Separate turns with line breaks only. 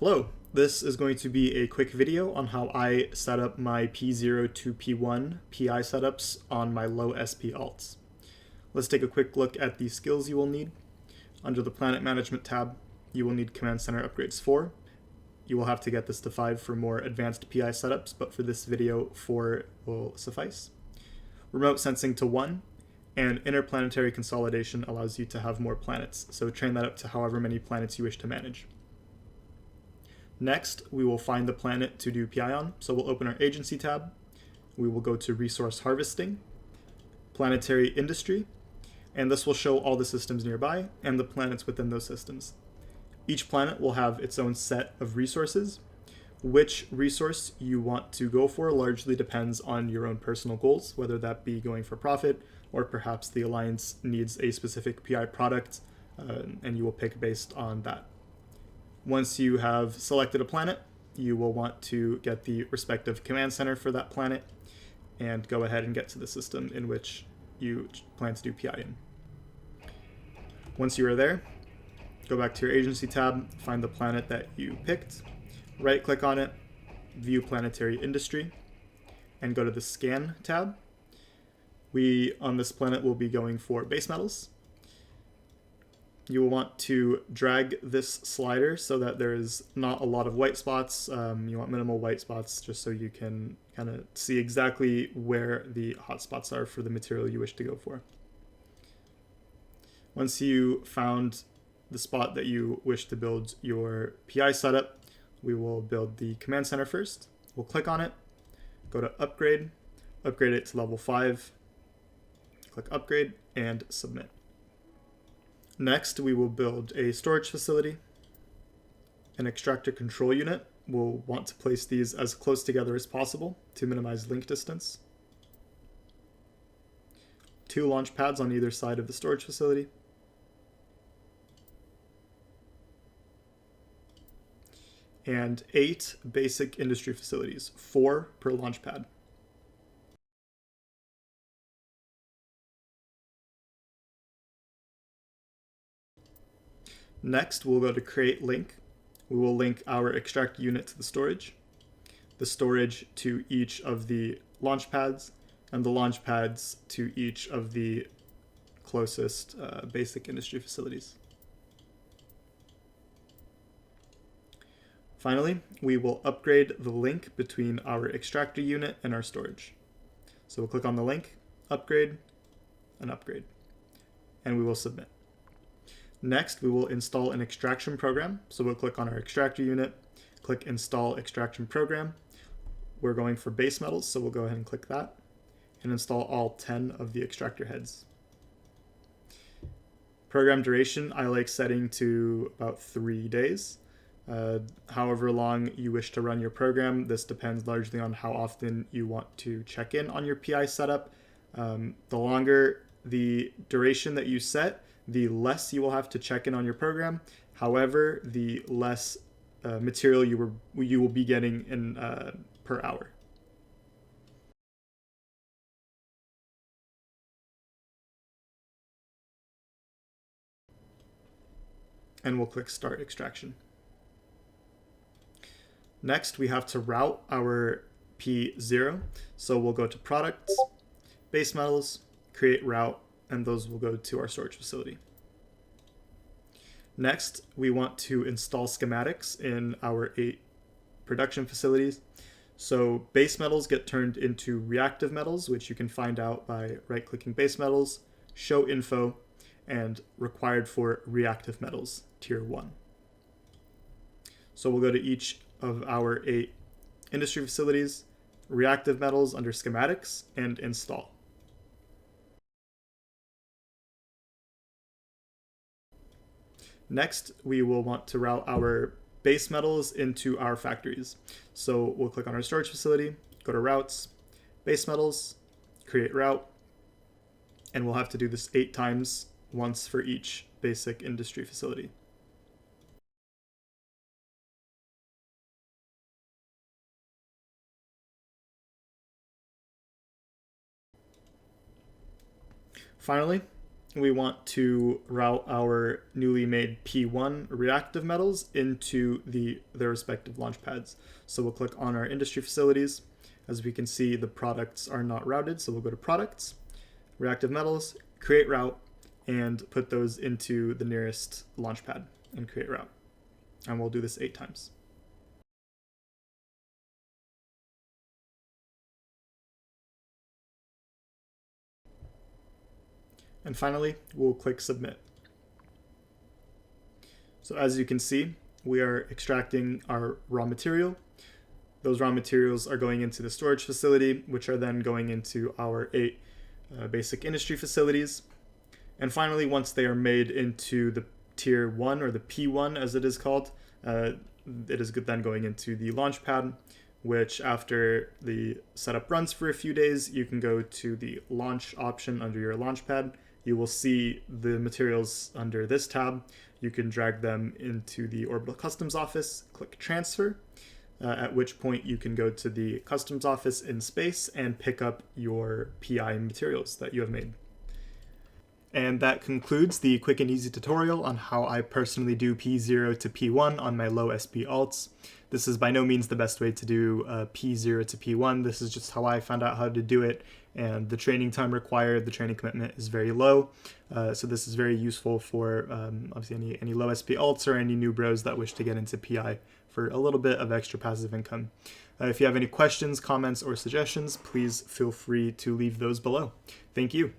Hello, this is going to be a quick video on how I set up my P0 to P1 PI setups on my low SP alts. Let's take a quick look at the skills you will need. Under the Planet Management tab, you will need Command Center Upgrades 4. You will have to get this to 5 for more advanced PI setups, but for this video, 4 will suffice. Remote Sensing to 1, and Interplanetary Consolidation allows you to have more planets, so train that up to however many planets you wish to manage. Next, we will find the planet to do PI on, so we'll open our Agency tab. We will go to Resource Harvesting, Planetary Industry, and this will show all the systems nearby and the planets within those systems. Each planet will have its own set of resources. Which resource you want to go for largely depends on your own personal goals, whether that be going for profit or perhaps the Alliance needs a specific PI product, and you will pick based on that. Once you have selected a planet, you will want to get the respective command center for that planet and go ahead and get to the system in which you plan to do PI in. Once you are there, go back to your Agency tab, find the planet that you picked, right-click on it, view Planetary Industry, and go to the Scan tab. We, on this planet, will be going for base metals. You will want to drag this slider so that there is not a lot of white spots. You want minimal white spots just so you can kind of see exactly where the hot spots are for the material you wish to go for. Once you found the spot that you wish to build your PI setup, we will build the command center first. We'll click on it, go to upgrade it to level 5, click upgrade, and submit. Next, we will build a storage facility, an extractor control unit. We'll want to place these as close together as possible to minimize link distance. 2 launch pads on either side of the storage facility. And 8 basic industry facilities, 4 per launch pad. Next, we'll go to create link. We will link our extractor unit to the storage to each of the launch pads, and the launch pads to each of the closest basic industry facilities. Finally, we will upgrade the link between our extractor unit and our storage. So we'll click on the link, upgrade, and upgrade, and we will submit. Next, we will install an extraction program. So we'll click on our extractor unit, click install extraction program. We're going for base metals, so we'll go ahead and click that and install all 10 of the extractor heads. Program duration, I like setting to about 3 days. However long you wish to run your program, this depends largely on how often you want to check in on your PI setup. The longer the duration that you set, the less you will have to check in on your program. However, the less material you will be getting in per hour. And we'll click Start Extraction. Next, we have to route our P0. So we'll go to Products, Base Metals, Create Route, and those will go to our storage facility. Next, we want to install schematics in our 8 production facilities. So base metals get turned into reactive metals, which you can find out by right-clicking base metals, show info, and required for reactive metals, tier 1. So we'll go to each of our 8 industry facilities, reactive metals under schematics, and install. Next, we will want to route our base metals into our factories. So we'll click on our storage facility, go to routes, base metals, create route, and we'll have to do this 8 times, once for each basic industry facility. Finally, we want to route our newly made P1 reactive metals into their respective launch pads. So we'll click on our industry facilities. As we can see, the products are not routed, so we'll go to products, reactive metals, create route, and put those into the nearest launch pad and create route. And we'll do this 8 times. And finally, we'll click submit. So as you can see, we are extracting our raw material. Those raw materials are going into the storage facility, which are then going into our 8 basic industry facilities. And finally, once they are made into the tier 1, or the P1 as it is called, it is then going into the launch pad, which after the setup runs for a few days, you can go to the launch option under your launch pad. You will see the materials under this tab. You can drag them into the orbital customs office, click transfer, at which point you can go to the customs office in space and pick up your PI materials that you have made. And that concludes the quick and easy tutorial on how I personally do P0 to P1 on my low SP alts. This is by no means the best way to do P0 to P1. This is just how I found out how to do it, and the training time required, the training commitment is very low. So this is very useful for obviously any low SP alts or any new bros that wish to get into PI for a little bit of extra passive income. If you have any questions, comments, or suggestions, please feel free to leave those below. Thank you.